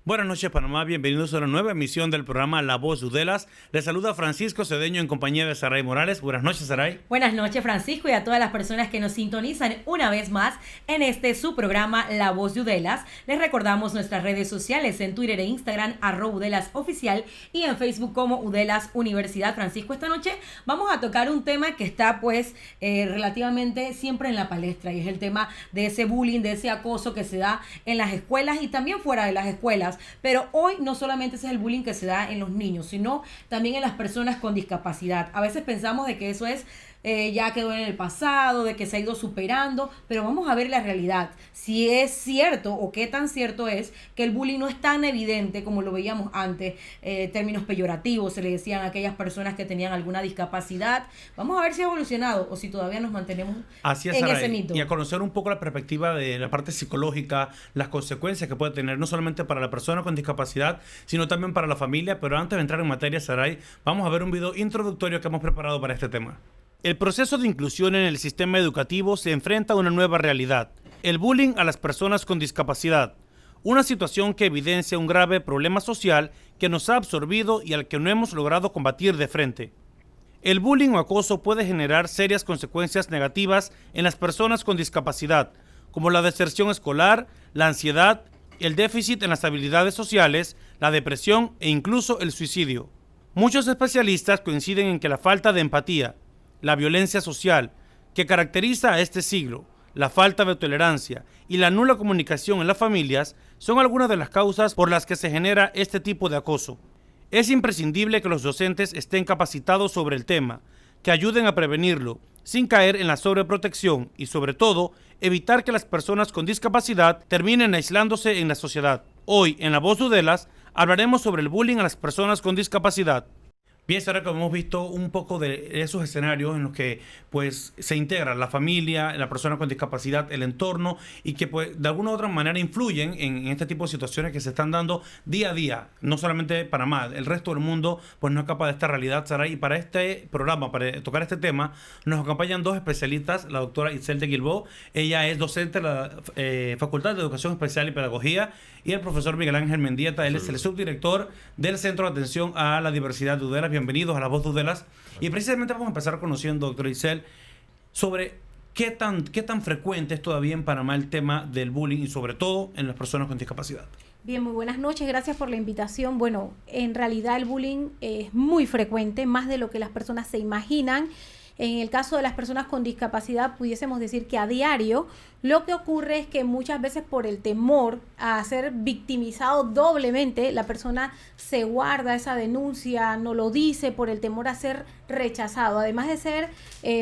Buenas noches, Panamá. Bienvenidos a una nueva emisión del programa La Voz de Udelas. Les saluda Francisco Cedeño en compañía de Saray Morales. Buenas noches, Saray. Buenas noches, Francisco, y a todas las personas que nos sintonizan una vez más en su programa La Voz de Udelas. Les recordamos nuestras redes sociales en Twitter e Instagram, @UdelasOficial, y en Facebook como Udelas Universidad. Francisco, esta noche vamos a tocar un tema que está relativamente siempre en la palestra, y es el tema de ese bullying, de ese acoso que se da en las escuelas y también fuera de las escuelas. Pero hoy no solamente ese es el bullying que se da en los niños, sino también en las personas con discapacidad. A veces pensamos de que eso es ya quedó en el pasado, de que se ha ido superando, pero vamos a ver la realidad. Si es cierto o qué tan cierto es que el bullying no es tan evidente como lo veíamos antes, términos peyorativos se le decían a aquellas personas que tenían alguna discapacidad. Vamos a ver si ha evolucionado o si todavía nos mantenemos en ese mito. Y a conocer un poco la perspectiva de la parte psicológica, las consecuencias que puede tener no solamente para la persona con discapacidad, sino también para la familia. Pero antes de entrar en materia, Saray, vamos a ver un video introductorio que hemos preparado para este tema. El proceso de inclusión en el sistema educativo se enfrenta a una nueva realidad: el bullying a las personas con discapacidad, una situación que evidencia un grave problema social que nos ha absorbido y al que no hemos logrado combatir de frente. El bullying o acoso puede generar serias consecuencias negativas en las personas con discapacidad, como la deserción escolar, la ansiedad, el déficit en las habilidades sociales, la depresión e incluso el suicidio. Muchos especialistas coinciden en que la falta de empatía, la violencia social que caracteriza a este siglo, la falta de tolerancia y la nula comunicación en las familias son algunas de las causas por las que se genera este tipo de acoso. Es imprescindible que los docentes estén capacitados sobre el tema, que ayuden a prevenirlo, sin caer en la sobreprotección y, sobre todo, evitar que las personas con discapacidad terminen aislándose en la sociedad. Hoy, en La Voz de Udelas, hablaremos sobre el bullying a las personas con discapacidad. Bien, ahora que hemos visto un poco de esos escenarios en los que pues se integra la familia, la persona con discapacidad, el entorno, y que pues de alguna u otra manera influyen en este tipo de situaciones que se están dando día a día, no solamente Panamá, el resto del mundo pues no escapa de esta realidad, Saray. Y para este programa, para tocar este tema, nos acompañan dos especialistas, la doctora Itzel de Guilbó. Ella es docente de la Facultad de Educación Especial y Pedagogía, y el profesor Miguel Ángel Mendieta. Él es el subdirector del Centro de Atención a la Diversidad de Udelas. Bienvenidos a La Voz de Udelas. Y precisamente vamos a empezar conociendo, doctora Itzel, sobre qué tan frecuente es todavía en Panamá el tema del bullying y sobre todo en las personas con discapacidad. Bien, muy buenas noches, gracias por la invitación. Bueno, en realidad el bullying es muy frecuente, más de lo que las personas se imaginan. En el caso de las personas con discapacidad, pudiésemos decir que a diario lo que ocurre es que muchas veces por el temor a ser victimizado doblemente, la persona se guarda esa denuncia, no lo dice por el temor a ser rechazado. Además de ser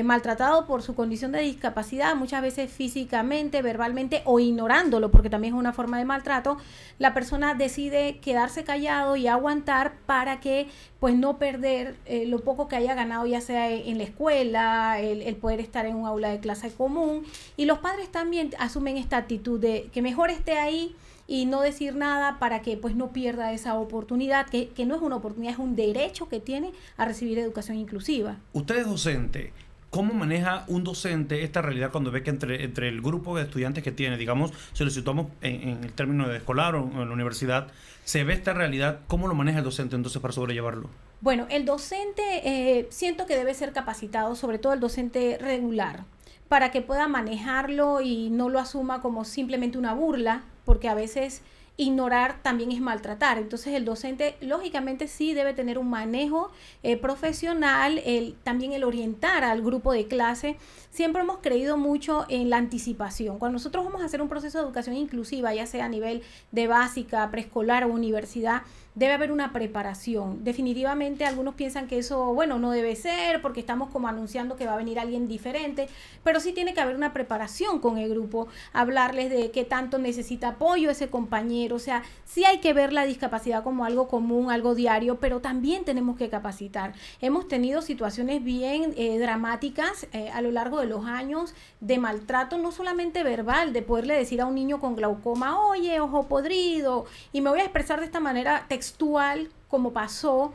maltratado por su condición de discapacidad, muchas veces físicamente, verbalmente o ignorándolo, porque también es una forma de maltrato, la persona decide quedarse callado y aguantar para que pues no perder lo poco que haya ganado, ya sea en la escuela, el poder estar en un aula de clase común. Y los padres también asumen esta actitud de que mejor esté ahí y no decir nada para que pues no pierda esa oportunidad, que no es una oportunidad, es un derecho que tiene a recibir educación inclusiva. Usted es docente. ¿Cómo maneja un docente esta realidad cuando ve que entre el grupo de estudiantes que tiene, digamos, si lo situamos en el término de escolar o en la universidad, se ve esta realidad? ¿Cómo lo maneja el docente entonces para sobrellevarlo? Bueno, el docente siento que debe ser capacitado, sobre todo el docente regular, para que pueda manejarlo y no lo asuma como simplemente una burla, porque a veces ignorar también es maltratar. Entonces el docente lógicamente sí debe tener un manejo profesional, también el orientar al grupo de clase. Siempre hemos creído mucho en la anticipación. Cuando nosotros vamos a hacer un proceso de educación inclusiva, ya sea a nivel de básica, preescolar o universidad, debe haber una preparación. Definitivamente algunos piensan que eso, bueno, no debe ser porque estamos como anunciando que va a venir alguien diferente, pero sí tiene que haber una preparación con el grupo, hablarles de qué tanto necesita apoyo ese compañero. O sea, sí hay que ver la discapacidad como algo común, algo diario, pero también tenemos que capacitar. Hemos tenido situaciones bien dramáticas a lo largo de los años de maltrato, no solamente verbal, de poderle decir a un niño con glaucoma, oye, ojo podrido, y me voy a expresar de esta manera textual, como pasó,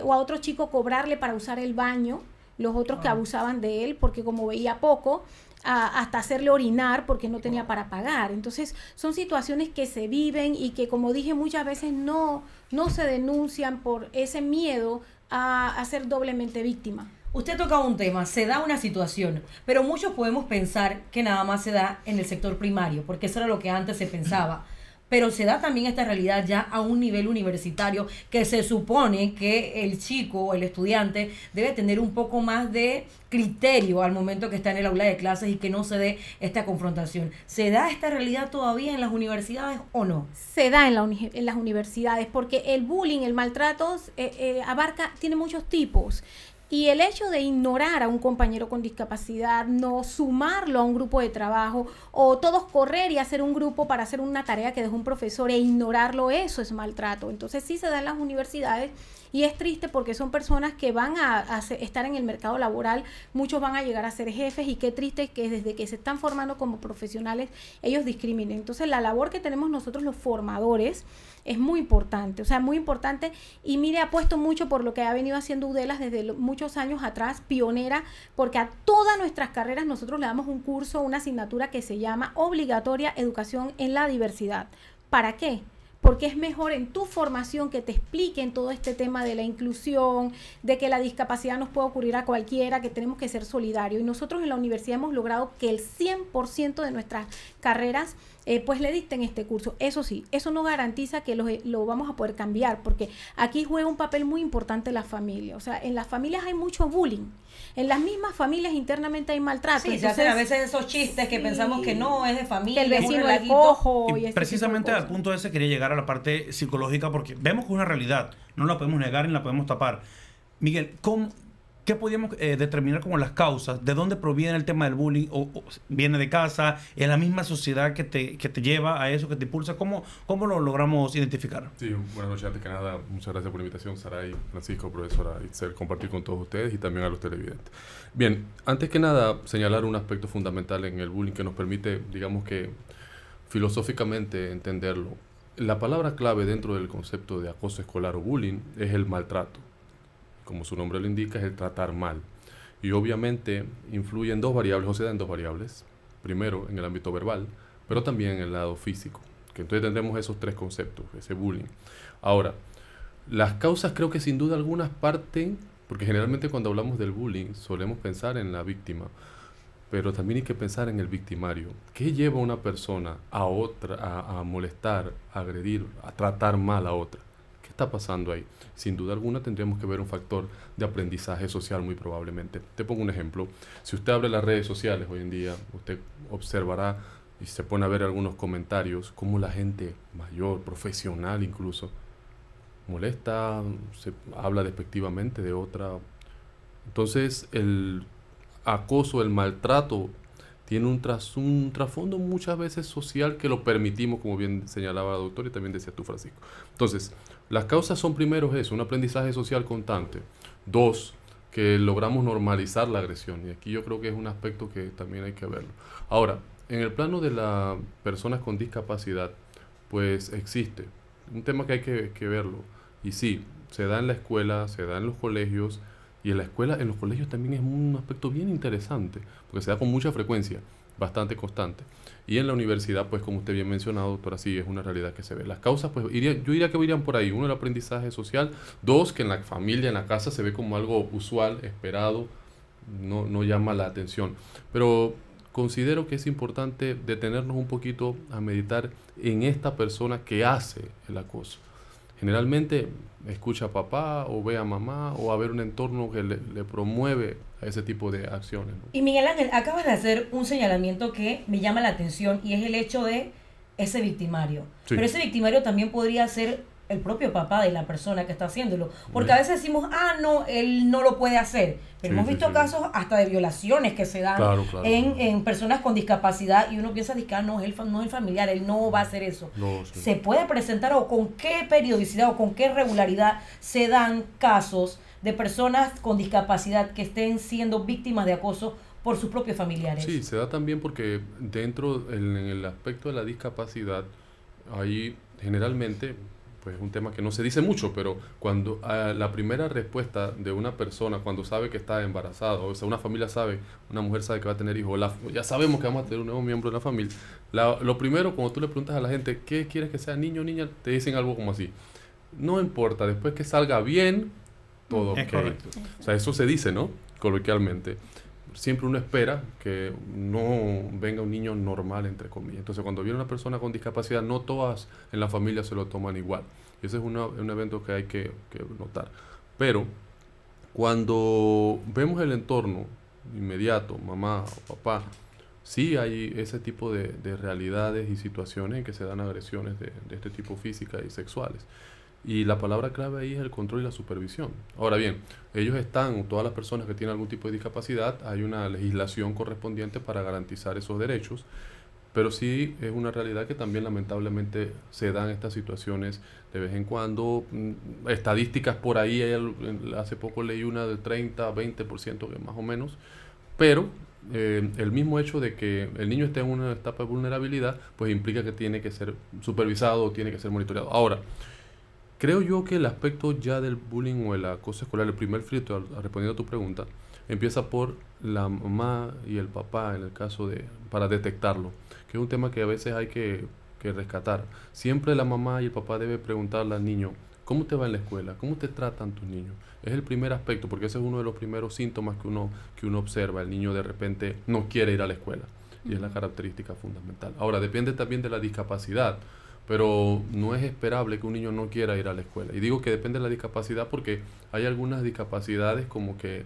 o a otro chico cobrarle para usar el baño, los otros que abusaban de él, porque como veía poco, hasta hacerle orinar porque no tenía para pagar. Entonces, son situaciones que se viven y que, como dije, muchas veces no se denuncian por ese miedo a ser doblemente víctima. Usted toca un tema, se da una situación, pero muchos podemos pensar que nada más se da en el sector primario, porque eso era lo que antes se pensaba. Pero se da también esta realidad ya a un nivel universitario, que se supone que el chico o el estudiante debe tener un poco más de criterio al momento que está en el aula de clases y que no se dé esta confrontación. ¿Se da esta realidad todavía en las universidades o no? Se da en las universidades, porque el bullying, el maltrato, tiene muchos tipos. Y el hecho de ignorar a un compañero con discapacidad, no sumarlo a un grupo de trabajo, o todos correr y hacer un grupo para hacer una tarea que dejó un profesor e ignorarlo, eso es maltrato. Entonces sí se da en las universidades y es triste porque son personas que van a estar en el mercado laboral, muchos van a llegar a ser jefes y qué triste que desde que se están formando como profesionales ellos discriminen. Entonces la labor que tenemos nosotros los formadores es muy importante, o sea, muy importante, y mire, apuesto mucho por lo que ha venido haciendo UDELAS desde muchos años atrás, pionera, porque a todas nuestras carreras nosotros le damos un curso, una asignatura que se llama Obligatoria Educación en la Diversidad. ¿Para qué? Porque es mejor en tu formación que te expliquen todo este tema de la inclusión, de que la discapacidad nos puede ocurrir a cualquiera, que tenemos que ser solidarios. Y nosotros en la universidad hemos logrado que el 100% de nuestras carreras pues le dicten este curso. Eso sí, eso no garantiza que lo vamos a poder cambiar, porque aquí juega un papel muy importante la familia. O sea, en las familias hay mucho bullying. En las mismas familias internamente hay maltrato. Sí, se hacen a veces esos chistes que pensamos que no, es de familia, que el vecino es cojo. Y precisamente al punto ese quería llegar a la parte psicológica, porque vemos que es una realidad, no la podemos negar ni la podemos tapar. Miguel, ¿qué podríamos determinar como las causas? ¿De dónde proviene el tema del bullying? ¿O viene de casa? ¿Es la misma sociedad que te lleva a eso, que te impulsa? ¿Cómo lo logramos identificar? Sí, buenas noches. Antes que nada, muchas gracias por la invitación, Saray, Francisco, profesora Itzel, compartir con todos ustedes y también a los televidentes. Bien, antes que nada, señalar un aspecto fundamental en el bullying que nos permite, digamos que filosóficamente entenderlo. La palabra clave dentro del concepto de acoso escolar o bullying es el maltrato. Como su nombre lo indica, es el tratar mal. Y obviamente influye en dos variables, o se da en dos variables. Primero, en el ámbito verbal, pero también en el lado físico. Que entonces tendremos esos tres conceptos, ese bullying. Ahora, las causas creo que sin duda algunas parten, porque generalmente cuando hablamos del bullying solemos pensar en la víctima, pero también hay que pensar en el victimario. ¿Qué lleva a una persona a molestar, a agredir, a tratar mal a otra? ¿Qué está pasando ahí? Sin duda alguna tendríamos que ver un factor de aprendizaje social muy probablemente. Te pongo un ejemplo. Si usted abre las redes sociales hoy en día, usted observará y se pone a ver algunos comentarios, cómo la gente mayor, profesional incluso, molesta, se habla despectivamente de otra. Entonces el acoso, el maltrato tiene un trasfondo muchas veces social que lo permitimos, como bien señalaba la doctora y también decía tú, Francisco. Entonces, las causas son primero eso, un aprendizaje social constante. Dos, que logramos normalizar la agresión. Y aquí yo creo que es un aspecto que también hay que verlo. Ahora, en el plano de las personas con discapacidad, pues existe un tema que hay que verlo. Y sí, se da en la escuela, se da en los colegios, y en la escuela, en los colegios también es un aspecto bien interesante, porque se da con mucha frecuencia, bastante constante. Y en la universidad, pues como usted bien mencionado, doctora, sí, es una realidad que se ve. Las causas, pues yo diría que irían por ahí. Uno, el aprendizaje social. Dos, que en la familia, en la casa, se ve como algo usual, esperado, no llama la atención. Pero considero que es importante detenernos un poquito a meditar en esta persona que hace el acoso. Generalmente escucha a papá o ve a mamá o a ver un entorno que le promueve a ese tipo de acciones, ¿no? Y Miguel Ángel, acabas de hacer un señalamiento que me llama la atención y es el hecho de ese victimario. Sí. Pero ese victimario también podría ser el propio papá de la persona que está haciéndolo. Porque a veces decimos, no, él no lo puede hacer. Pero hemos visto casos hasta de violaciones que se dan en personas con discapacidad y uno piensa que no es el familiar, él no va a hacer eso. No, sí. ¿Se puede presentar o con qué periodicidad o con qué regularidad se dan casos de personas con discapacidad que estén siendo víctimas de acoso por sus propios familiares? Sí, se da también porque dentro, en el aspecto de la discapacidad, hay generalmente pues es un tema que no se dice mucho, pero cuando la primera respuesta de una persona cuando sabe que está embarazada, o sea, una familia sabe, una mujer sabe que va a tener hijos, ya sabemos que vamos a tener un nuevo miembro de la familia, lo primero, cuando tú le preguntas a la gente, ¿qué quieres que sea, niño o niña? Te dicen algo como así, no importa, después que salga bien, todo Es ok. correcto. O sea, eso se dice, ¿no? Coloquialmente. Siempre uno espera que no venga un niño normal, entre comillas. Entonces, cuando viene una persona con discapacidad, no todas en la familia se lo toman igual. Ese es un evento que hay que notar. Pero, cuando vemos el entorno inmediato, mamá o papá, sí hay ese tipo de realidades y situaciones en que se dan agresiones de este tipo físicas y sexuales. Y la palabra clave ahí es el control y la supervisión. Ahora bien, todas las personas que tienen algún tipo de discapacidad, hay una legislación correspondiente para garantizar esos derechos, pero sí es una realidad que también lamentablemente se dan estas situaciones de vez en cuando. Estadísticas por ahí, hace poco leí una del 30-20% que más o menos, pero el mismo hecho de que el niño esté en una etapa de vulnerabilidad, pues implica que tiene que ser supervisado o tiene que ser monitoreado. Ahora, creo yo que el aspecto ya del bullying o el acoso escolar, el primer filtro, respondiendo a tu pregunta, empieza por la mamá y el papá, en el caso para detectarlo, que es un tema que a veces hay que rescatar. Siempre la mamá y el papá deben preguntarle al niño, ¿cómo te va en la escuela? ¿Cómo te tratan tus niños? Es el primer aspecto, porque ese es uno de los primeros síntomas que uno observa. El niño de repente no quiere ir a la escuela, y es la característica fundamental. Ahora, depende también de la discapacidad, pero no es esperable que un niño no quiera ir a la escuela. Y digo que depende de la discapacidad porque hay algunas discapacidades como que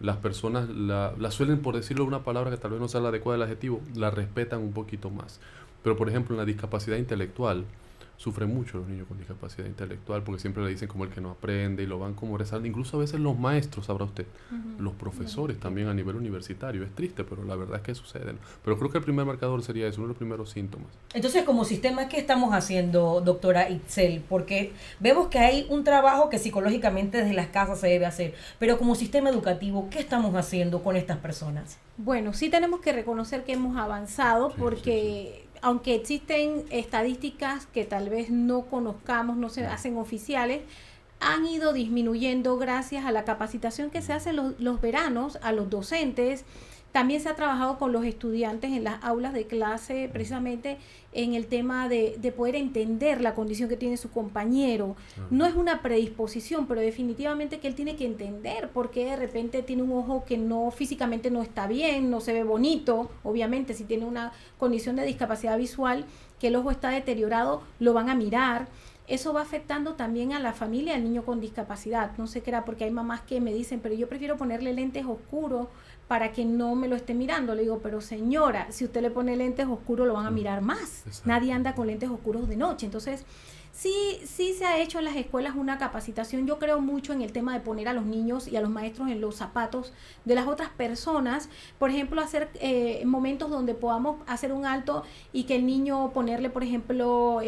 las personas la suelen, por decirlo una palabra que tal vez no sea la adecuada del adjetivo, la respetan un poquito más. Pero por ejemplo en la discapacidad intelectual, sufren mucho los niños con discapacidad intelectual porque siempre le dicen como el que no aprende y lo van como rezando. Incluso a veces los maestros, sabrá usted, los profesores también a nivel universitario. Es triste, pero la verdad es que sucede, ¿no? Pero creo que el primer marcador sería eso, uno de los primeros síntomas. Entonces, como sistema, ¿qué estamos haciendo, doctora Itzel? Porque vemos que hay un trabajo que psicológicamente desde las casas se debe hacer, pero como sistema educativo, ¿qué estamos haciendo con estas personas? Bueno, sí tenemos que reconocer que hemos avanzado porque aunque existen estadísticas que tal vez no conozcamos, no se hacen oficiales, han ido disminuyendo gracias a la capacitación que se hace los veranos a los docentes. También se ha trabajado con los estudiantes en las aulas de clase, precisamente en el tema de poder entender la condición que tiene su compañero. No es una predisposición, pero definitivamente que él tiene que entender por qué de repente tiene un ojo que físicamente no está bien, no se ve bonito. Obviamente, si tiene una condición de discapacidad visual, que el ojo está deteriorado, lo van a mirar. Eso va afectando también a la familia del niño con discapacidad. No sé qué era, porque hay mamás que me dicen, pero yo prefiero ponerle lentes oscuros para que no me lo esté mirando. Le digo, pero señora, si usted le pone lentes oscuros lo van a mirar más. Exacto. Nadie anda con lentes oscuros de noche. Entonces, sí se ha hecho en las escuelas una capacitación. Yo creo mucho en el tema de poner a los niños y a los maestros en los zapatos de las otras personas. Por ejemplo, hacer momentos donde podamos hacer un alto y que el niño ponerle, por ejemplo,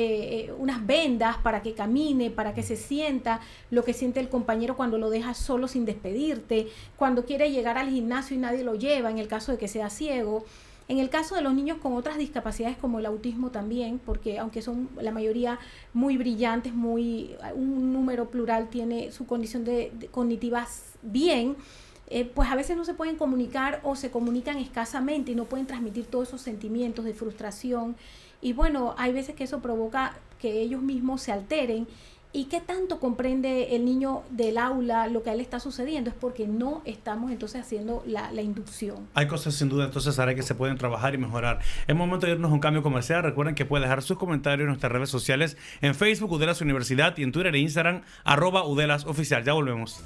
unas vendas para que camine, para que se sienta lo que siente el compañero cuando lo deja solo sin despedirte, cuando quiere llegar al gimnasio y nadie lo lleva, en el caso de que sea ciego. En el caso de los niños con otras discapacidades como el autismo también, porque aunque son la mayoría muy brillantes, un número plural tiene su condición de cognitiva bien, pues a veces no se pueden comunicar o se comunican escasamente y no pueden transmitir todos esos sentimientos de frustración. Y bueno, hay veces que eso provoca que ellos mismos se alteren. ¿Y qué tanto comprende el niño del aula lo que a él está sucediendo? Es porque no estamos entonces haciendo la inducción. Hay cosas sin duda entonces, Sara, que se pueden trabajar y mejorar. Es momento de irnos a un cambio comercial. Recuerden que pueden dejar sus comentarios en nuestras redes sociales, en Facebook, Udelas Universidad, y en Twitter e Instagram, @UdelasOficial. Ya volvemos.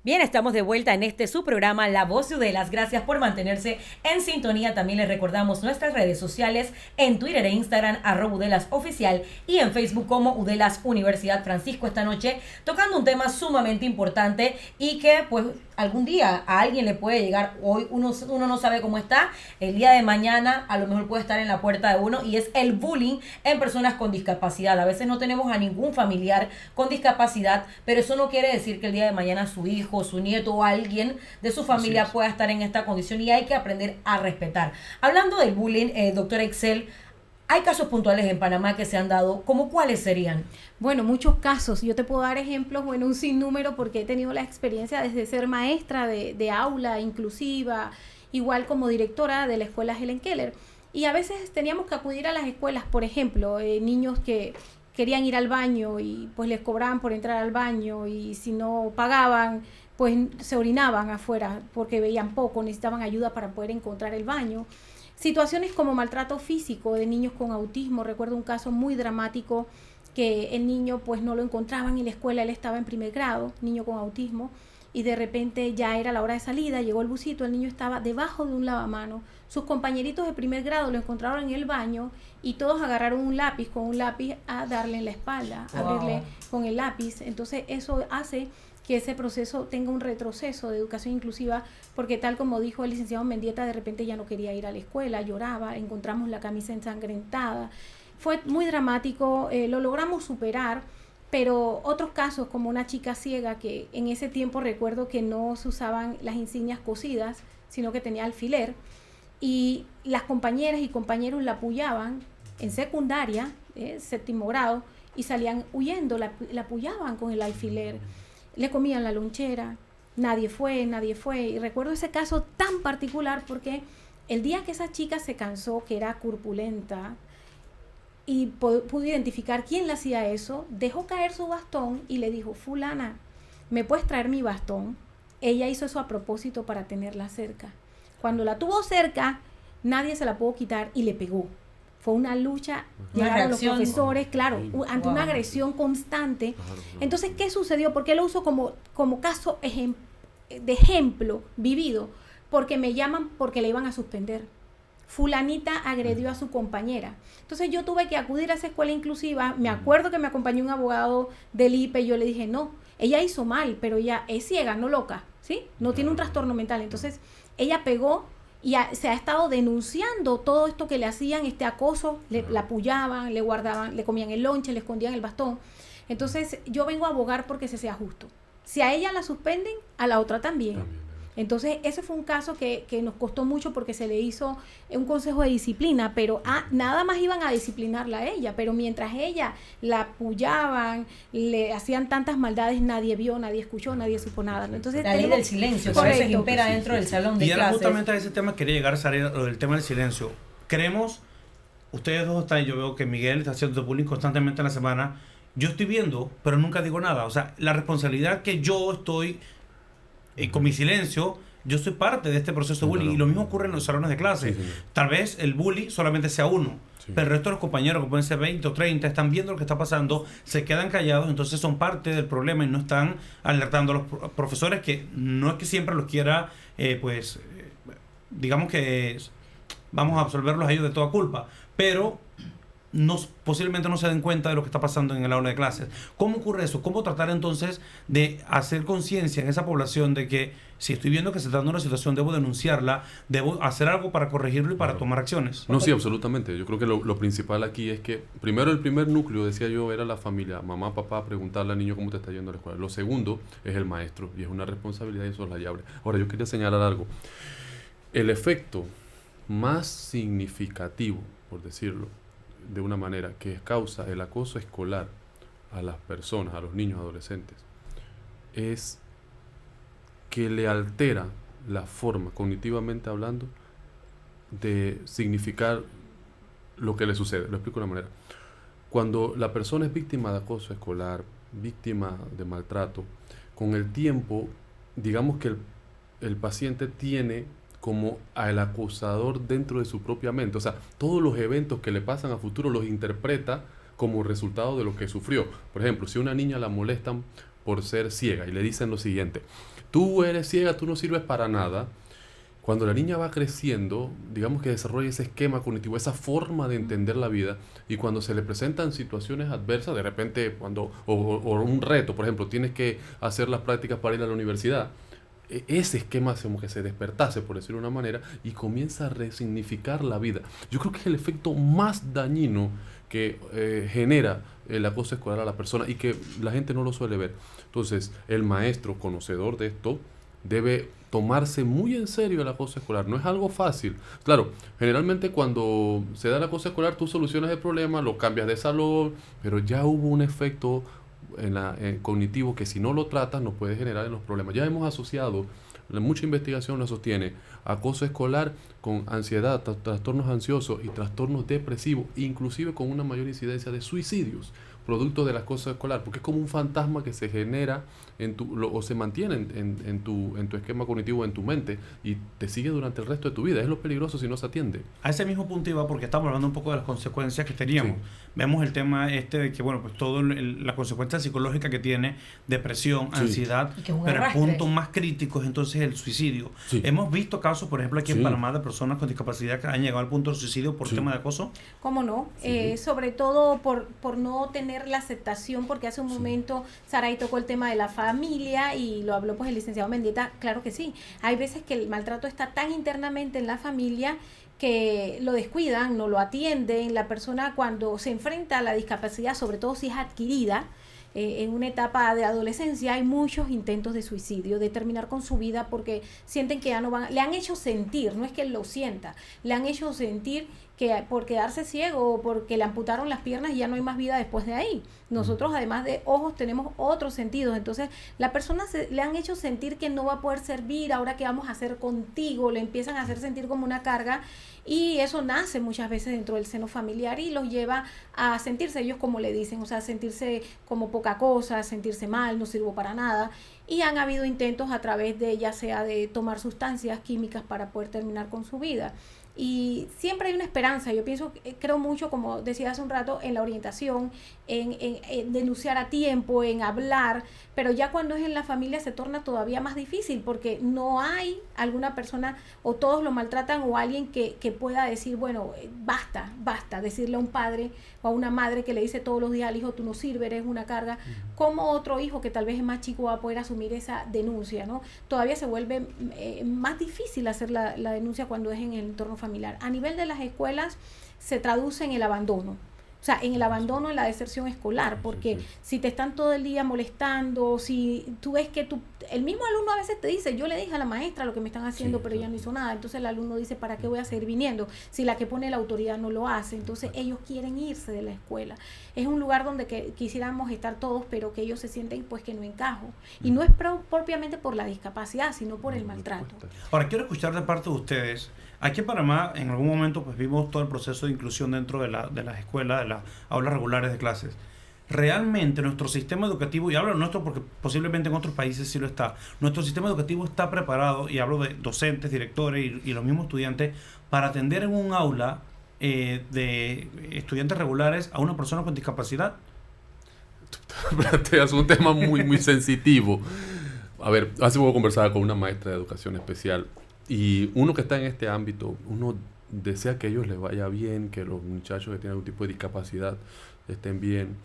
Bien, estamos de vuelta en su programa La Voz de Udelas. Gracias por mantenerse en sintonía. También les recordamos nuestras redes sociales en Twitter e Instagram, @UdelasOficial, y en Facebook como Udelas Universidad. Francisco, esta noche tocando un tema sumamente importante y que pues algún día a alguien le puede llegar. Hoy uno no sabe cómo está, el día de mañana a lo mejor puede estar en la puerta de uno, y es el bullying en personas con discapacidad. A veces no tenemos a ningún familiar con discapacidad, pero eso no quiere decir que el día de mañana su hijo, su nieto o alguien de su familia pueda estar en esta condición, y hay que aprender a respetar. Hablando del bullying, doctora Ixel, hay casos puntuales en Panamá que se han dado, ¿cómo cuáles serían? Bueno, muchos casos. Yo te puedo dar ejemplos, bueno, un sinnúmero, porque he tenido la experiencia desde ser maestra de aula inclusiva, igual como directora de la escuela Helen Keller. Y a veces teníamos que acudir a las escuelas, por ejemplo, niños que querían ir al baño y pues les cobraban por entrar al baño, y si no pagaban, pues se orinaban afuera porque veían poco, necesitaban ayuda para poder encontrar el baño. Situaciones como maltrato físico de niños con autismo. Recuerdo un caso muy dramático que el niño pues no lo encontraban en la escuela, él estaba en primer grado, niño con autismo, y de repente ya era la hora de salida, llegó el busito, el niño estaba debajo de un lavamanos, sus compañeritos de primer grado lo encontraron en el baño y todos agarraron un lápiz, con un lápiz a darle en la espalda, a abrirle con el lápiz. Entonces eso hace que ese proceso tenga un retroceso de educación inclusiva, porque tal como dijo el licenciado Mendieta, de repente ya no quería ir a la escuela, lloraba, encontramos la camisa ensangrentada. Fue muy dramático, lo logramos superar, pero otros casos como una chica ciega que en ese tiempo recuerdo que no se usaban las insignias cosidas, sino que tenía alfiler, y las compañeras y compañeros la apoyaban en secundaria, séptimo grado, y salían huyendo, la apoyaban con el alfiler. Le comían la lonchera, nadie fue, y recuerdo ese caso tan particular porque el día que esa chica se cansó, que era corpulenta, y pudo identificar quién le hacía eso, dejó caer su bastón y le dijo: fulana, ¿me puedes traer mi bastón? Ella hizo eso a propósito para tenerla cerca. Cuando la tuvo cerca, nadie se la pudo quitar y le pegó. Fue una lucha, llegaron los profesores, claro, ante una agresión constante. Entonces, ¿qué sucedió? ¿Por qué lo uso como caso de ejemplo vivido? Porque me llaman porque le iban a suspender. Fulanita agredió a su compañera. Entonces yo tuve que acudir a esa escuela inclusiva. Me acuerdo que me acompañó un abogado del IPE. Yo le dije: no, ella hizo mal, pero ella es ciega, no loca, ¿sí? No tiene un trastorno mental. Entonces ella pegó y se ha estado denunciando todo esto que le hacían, este acoso, la apoyaban, le guardaban, le comían el lonche, le escondían el bastón. Entonces yo vengo a abogar porque se sea justo. Si a ella la suspenden, a la otra también. Entonces ese fue un caso que nos costó mucho porque se le hizo un consejo de disciplina, pero nada más iban a disciplinarla a ella, pero mientras ella la apoyaban, le hacían tantas maldades, nadie vio, nadie escuchó, nadie supo nada. Entonces, la ley del silencio, que a veces impera dentro del salón de clases. Y era justamente a ese tema que quería llegar, Sara, lo del tema del silencio. Creemos, ustedes dos están, yo veo que Miguel está haciendo bullying constantemente en la semana. Yo estoy viendo, pero nunca digo nada. O sea, la responsabilidad que yo estoy con mi silencio, yo soy parte de este proceso de bullying, y lo mismo ocurre en los salones de clase. Tal vez el bully solamente sea uno, pero el resto de los compañeros, que pueden ser 20 o 30, están viendo lo que está pasando, se quedan callados, entonces son parte del problema y no están alertando a los profesores, que no es que siempre los quiera, digamos que vamos a absolverlos a ellos de toda culpa, pero posiblemente no se den cuenta de lo que está pasando en el aula de clases. ¿Cómo ocurre eso? ¿Cómo tratar entonces de hacer conciencia en esa población de que si estoy viendo que se está dando una situación, debo denunciarla, debo hacer algo para corregirlo y para tomar acciones? No, sí, absolutamente. Yo creo que lo principal aquí es que, primero, el primer núcleo, decía yo, era la familia, mamá, papá, preguntarle al niño cómo te está yendo a la escuela. Lo segundo es el maestro, y es una responsabilidad insoslayable. Ahora, yo quería señalar algo. El efecto más significativo, por decirlo de una manera, que causa el acoso escolar a las personas, a los niños, adolescentes, es que le altera la forma, cognitivamente hablando, de significar lo que le sucede. Lo explico de una manera. Cuando la persona es víctima de acoso escolar, víctima de maltrato, con el tiempo, digamos que el paciente tiene como al acosador dentro de su propia mente. O sea, todos los eventos que le pasan a futuro los interpreta como resultado de lo que sufrió. Por ejemplo, si a una niña la molestan por ser ciega y le dicen lo siguiente: tú eres ciega, tú no sirves para nada. Cuando la niña va creciendo, digamos que desarrolla ese esquema cognitivo, esa forma de entender la vida, y cuando se le presentan situaciones adversas, de repente, o un reto, por ejemplo, tienes que hacer las prácticas para ir a la universidad, ese esquema como que se despertase, por decirlo de una manera, y comienza a resignificar la vida. Yo creo que es el efecto más dañino que genera el acoso escolar a la persona y que la gente no lo suele ver. Entonces, el maestro, conocedor de esto, debe tomarse muy en serio el acoso escolar. No es algo fácil. Claro, generalmente cuando se da el acoso escolar, tú solucionas el problema, lo cambias de salón, pero ya hubo un efecto cognitivo que si no lo tratas no puede generar en los problemas. Ya hemos asociado, mucha investigación lo sostiene, acoso escolar con ansiedad, trastornos ansiosos y trastornos depresivos, inclusive con una mayor incidencia de suicidios producto del acoso escolar, porque es como un fantasma que se genera o se mantiene en tu esquema cognitivo, en tu mente, y te sigue durante el resto de tu vida. Es lo peligroso si no se atiende. A ese mismo punto iba, porque estamos hablando un poco de las consecuencias que teníamos. Sí. Vemos el tema de que, bueno, pues todo la consecuencia psicológica que tiene, depresión, sí, ansiedad, pero el punto más crítico es entonces el suicidio. Sí. Hemos visto casos, por ejemplo, aquí en Panamá, de personas con discapacidad que han llegado al punto del suicidio por tema de acoso. ¿Cómo no? Sí. Sobre todo por no tener la aceptación, porque hace un momento Saray tocó el tema de la familia y lo habló pues el licenciado Mendieta. Claro que sí, hay veces que el maltrato está tan internamente en la familia que lo descuidan, no lo atienden. La persona cuando se enfrenta a la discapacidad, sobre todo si es adquirida, en una etapa de adolescencia, hay muchos intentos de suicidio, de terminar con su vida porque sienten que ya no van, le han hecho sentir, no es que él lo sienta, le han hecho sentir que por quedarse ciego o porque le amputaron las piernas ya no hay más vida después de ahí. Nosotros además de ojos tenemos otros sentidos, entonces la persona le han hecho sentir que no va a poder servir, ahora qué vamos a hacer contigo, le empiezan a hacer sentir como una carga, y eso nace muchas veces dentro del seno familiar y los lleva a sentirse ellos como le dicen, o sea, sentirse como poca cosa, sentirse mal, no sirvo para nada, y han habido intentos a través de ya sea de tomar sustancias químicas para poder terminar con su vida. Y siempre hay una esperanza. Yo creo mucho, como decía hace un rato, en la orientación, en denunciar a tiempo, en hablar, pero ya cuando es en la familia se torna todavía más difícil porque no hay alguna persona o todos lo maltratan o alguien que pueda decir, bueno, basta, decirle a un padre o a una madre que le dice todos los días al hijo, tú no sirves, eres una carga. ¿Cómo otro hijo que tal vez es más chico va a poder asumir esa denuncia, ¿no? Todavía se vuelve más difícil hacer la denuncia cuando es en el entorno familiar. A nivel de las escuelas se traduce en el abandono. O sea, en el abandono, en la deserción escolar, porque si te están todo el día molestando, si tú ves que el mismo alumno a veces te dice, yo le dije a la maestra lo que me están haciendo, pero ella no hizo nada, entonces el alumno dice, ¿para qué voy a seguir viniendo? Si la que pone la autoridad no lo hace, entonces ellos quieren irse de la escuela. Es un lugar donde quisiéramos estar todos, pero que ellos se sienten pues que no encajo. Y no es propiamente por la discapacidad, sino por el maltrato. Ahora, quiero escuchar de parte de ustedes. Aquí en Panamá, en algún momento, pues vimos todo el proceso de inclusión dentro de las escuelas, de las aulas regulares de clases. Realmente nuestro sistema educativo, y hablo de nuestro porque posiblemente en otros países sí lo está, nuestro sistema educativo está preparado, y hablo de docentes, directores y los mismos estudiantes, para atender en un aula de estudiantes regulares a una persona con discapacidad. Planteas un tema muy, muy sensitivo. A ver, hace poco conversaba con una maestra de educación especial. Y uno que está en este ámbito, uno desea que a ellos les vaya bien, que los muchachos que tienen algún tipo de discapacidad estén bien.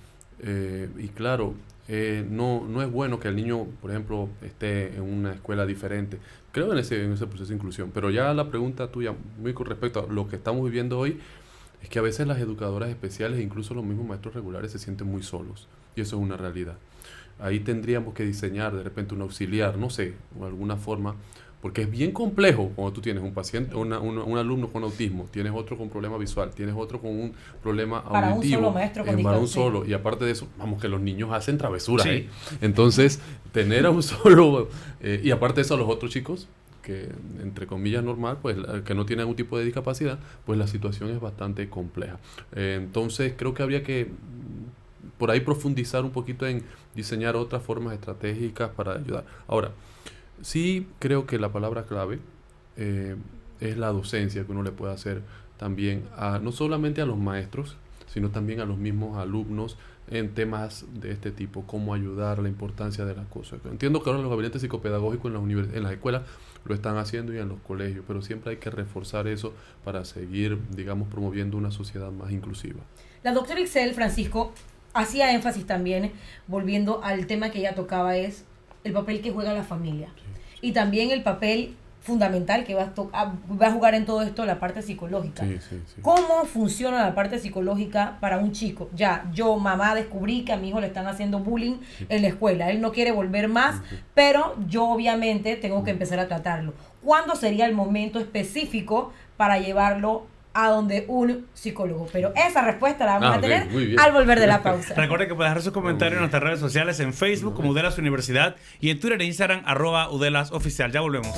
Y claro, no es bueno que el niño, por ejemplo, esté en una escuela diferente. Creo en ese proceso de inclusión. Pero ya la pregunta tuya, muy con respecto a lo que estamos viviendo hoy, es que a veces las educadoras especiales e incluso los mismos maestros regulares se sienten muy solos. Y eso es una realidad. Ahí tendríamos que diseñar de repente un auxiliar, no sé, o alguna forma. Porque es bien complejo cuando tú tienes un paciente, un alumno con autismo, tienes otro con problema visual, tienes otro con un problema para auditivo. Un solo maestro con para un solo. Y aparte de eso, vamos, que los niños hacen travesuras. Sí. Entonces, tener a un solo... y aparte de eso, a los otros chicos, que entre comillas normal, pues que no tienen algún tipo de discapacidad, pues la situación es bastante compleja. Entonces, creo que habría que por ahí profundizar un poquito en diseñar otras formas estratégicas para ayudar. Ahora, sí creo que la palabra clave es la docencia que uno le puede hacer también, no solamente a los maestros, sino también a los mismos alumnos en temas de este tipo, cómo ayudar, la importancia de las cosas. Entiendo que ahora los gabinetes psicopedagógicos en las escuelas lo están haciendo y en los colegios, pero siempre hay que reforzar eso para seguir, digamos, promoviendo una sociedad más inclusiva. La doctora Ixel, Francisco, hacía énfasis también, volviendo al tema que ella tocaba, es el papel que juega la familia. Sí. Y también el papel fundamental que va a jugar en todo esto, la parte psicológica. Sí. ¿Cómo funciona la parte psicológica para un chico? Ya, yo, mamá, descubrí que a mi hijo le están haciendo bullying en la escuela. Él no quiere volver más, pero yo obviamente tengo que empezar a tratarlo. ¿Cuándo sería el momento específico para llevarlo a donde un psicólogo? Pero esa respuesta la vamos a tener al volver de la pausa. Recuerde que puede dejar su comentario en nuestras redes sociales, en Facebook como Udelas Universidad y en Twitter e Instagram @UdelasOficial. Ya volvemos.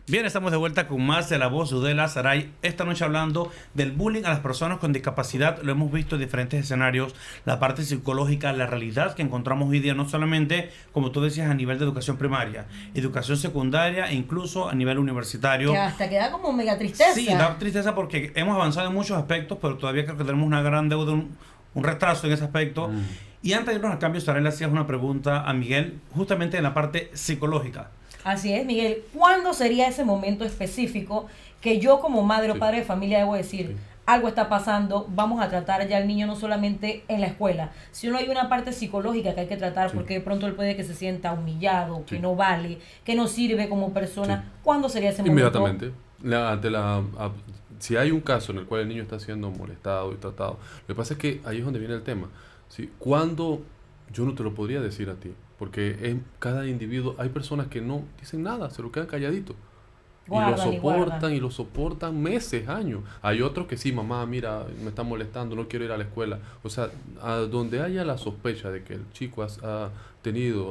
Bien, estamos de vuelta con más de La Voz de Udela Saray. Esta noche hablando del bullying a las personas con discapacidad. Lo hemos visto en diferentes escenarios, la parte psicológica, la realidad que encontramos hoy día, no solamente, como tú decías, a nivel de educación primaria, educación secundaria e incluso a nivel universitario. Que hasta queda como mega tristeza. Sí, da tristeza porque hemos avanzado en muchos aspectos, pero todavía creo que tenemos una gran deuda, un retraso en ese aspecto. Y antes de irnos al cambio, Saray le hacías una pregunta a Miguel, justamente en la parte psicológica. Así es, Miguel. ¿Cuándo sería ese momento específico que yo como madre o padre de familia debo decir, algo está pasando, vamos a tratar ya al niño no solamente en la escuela, sino hay una parte psicológica que hay que tratar porque de pronto él puede que se sienta humillado, que no vale, que no sirve como persona? ¿Cuándo sería ese momento? Inmediatamente. Si hay un caso en el cual el niño está siendo molestado y tratado, lo que pasa es que ahí es donde viene el tema. ¿Sí? ¿Cuándo? Yo no te lo podría decir a ti, porque en cada individuo hay personas que no dicen nada, se lo quedan calladitos. Y lo soportan meses, años. Hay otros que sí, mamá, mira, me está molestando, no quiero ir a la escuela. O sea, a donde haya la sospecha de que el chico ha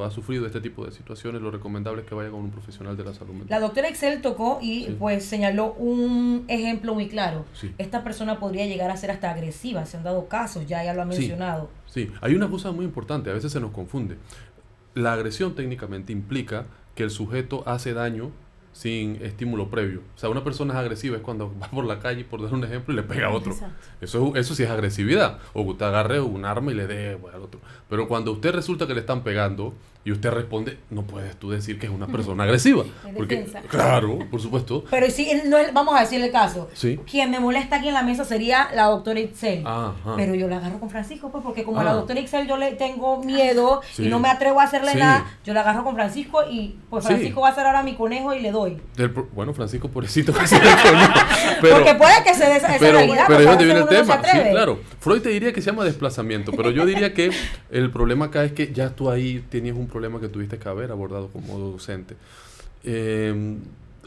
sufrido este tipo de situaciones, lo recomendable es que vaya con un profesional de la salud mental. La doctora Ixel tocó y pues señaló un ejemplo muy claro. Sí. Esta persona podría llegar a ser hasta agresiva, se han dado casos, ya lo ha mencionado. Sí, hay una cosa muy importante, a veces se nos confunde. La agresión técnicamente implica que el sujeto hace daño sin estímulo previo. O sea, una persona es agresiva es cuando va por la calle, por dar un ejemplo, y le pega a otro. Eso sí es agresividad. O que usted agarre un arma y le dé al otro. Pero cuando usted resulta que le están pegando y usted responde, no puedes tú decir que es una persona agresiva. Porque, claro, por supuesto. Pero si no es, vamos a decir el caso. Sí. Quien me molesta aquí en la mesa sería la doctora Ixel. Ajá. Pero yo la agarro con Francisco, pues, porque como a la doctora Ixel yo le tengo miedo y no me atrevo a hacerle nada, yo la agarro con Francisco y pues Francisco va a ser ahora mi conejo y le doy. Bueno, Francisco, pobrecito, que se le conejo. Porque puede que se dé esa realidad. Pero es donde viene el tema. Sí, claro. Freud te diría que se llama desplazamiento, pero yo diría que el problema acá es que ya tú ahí tenías un problema que tuviste que haber abordado como docente.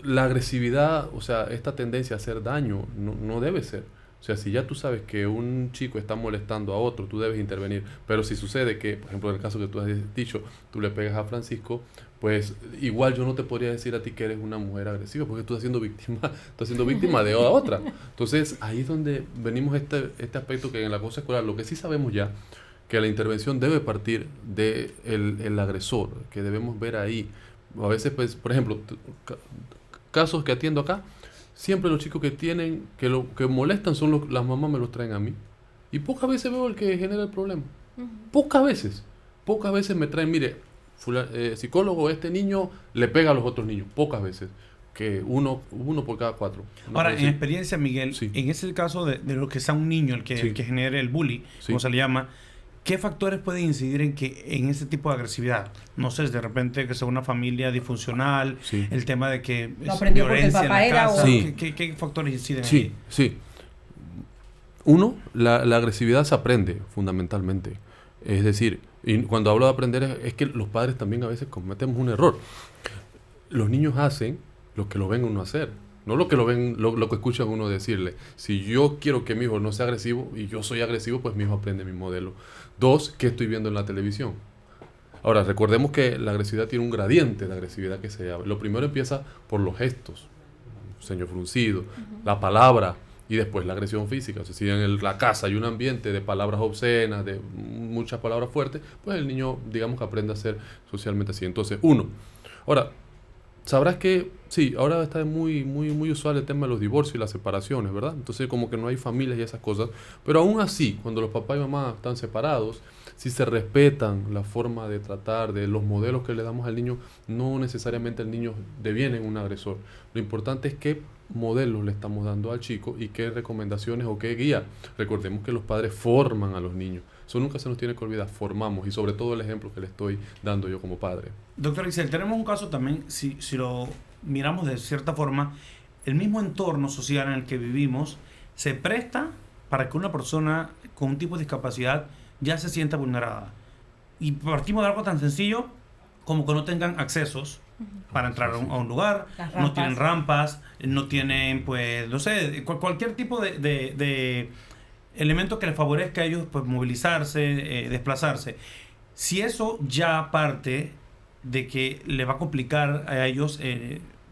La agresividad, o sea, esta tendencia a hacer daño no debe ser. O sea, si ya tú sabes que un chico está molestando a otro, tú debes intervenir. Pero si sucede que, por ejemplo, en el caso que tú has dicho, tú le pegas a Francisco, pues igual yo no te podría decir a ti que eres una mujer agresiva, porque tú estás siendo víctima de otra. Entonces, ahí es donde venimos este aspecto que en la cosa escolar, lo que sí sabemos ya, que la intervención debe partir del agresor, que debemos ver ahí. A veces, pues, por ejemplo, casos que atiendo acá, siempre los chicos que lo que molestan son las mamás me los traen a mí. Y pocas veces veo el que genera el problema. Pocas veces me traen, mire, psicólogo, este niño le pega a los otros niños. Pocas veces. Que uno por cada 4. Ahora, en experiencia, Miguel, en ese caso de lo que sea un niño el que genere el bullying, como se le llama, ¿qué factores pueden incidir en ese tipo de agresividad? No sé, de repente que sea una familia disfuncional, el tema de que es violencia en la casa. ¿Qué factores inciden ahí? Sí. Uno, la agresividad se aprende fundamentalmente. Es decir, y cuando hablo de aprender es que los padres también a veces cometemos un error. Los niños hacen lo que lo ven uno hacer. No lo que lo ven, lo que escuchan uno decirle. Si yo quiero que mi hijo no sea agresivo y yo soy agresivo, pues mi hijo aprende mi modelo. 2, ¿qué estoy viendo en la televisión? Ahora, recordemos que la agresividad tiene un gradiente de agresividad que se llama. Lo primero empieza por los gestos, ceño fruncido, la palabra y después la agresión física. O sea, si en la casa hay un ambiente de palabras obscenas, de muchas palabras fuertes, pues el niño, digamos que aprende a ser socialmente así. Entonces, ahora, sabrás que, sí, ahora está muy usual el tema de los divorcios y las separaciones, ¿verdad? Entonces como que no hay familias y esas cosas, pero aún así, cuando los papás y mamás están separados, si se respetan la forma de tratar, de los modelos que le damos al niño, no necesariamente el niño deviene un agresor. Lo importante es qué modelos le estamos dando al chico y qué recomendaciones o qué guía. Recordemos que los padres forman a los niños. Eso nunca se nos tiene que olvidar, formamos, y sobre todo el ejemplo que le estoy dando yo como padre. Doctor Ixel, tenemos un caso también, si lo miramos de cierta forma, el mismo entorno social en el que vivimos se presta para que una persona con un tipo de discapacidad ya se sienta vulnerada. Y partimos de algo tan sencillo como que no tengan accesos para entrar a un lugar, no tienen rampas, no tienen, pues, no sé, cualquier tipo de elemento que les favorezca a ellos, pues, movilizarse, desplazarse. Si eso ya parte de que le va a complicar a ellos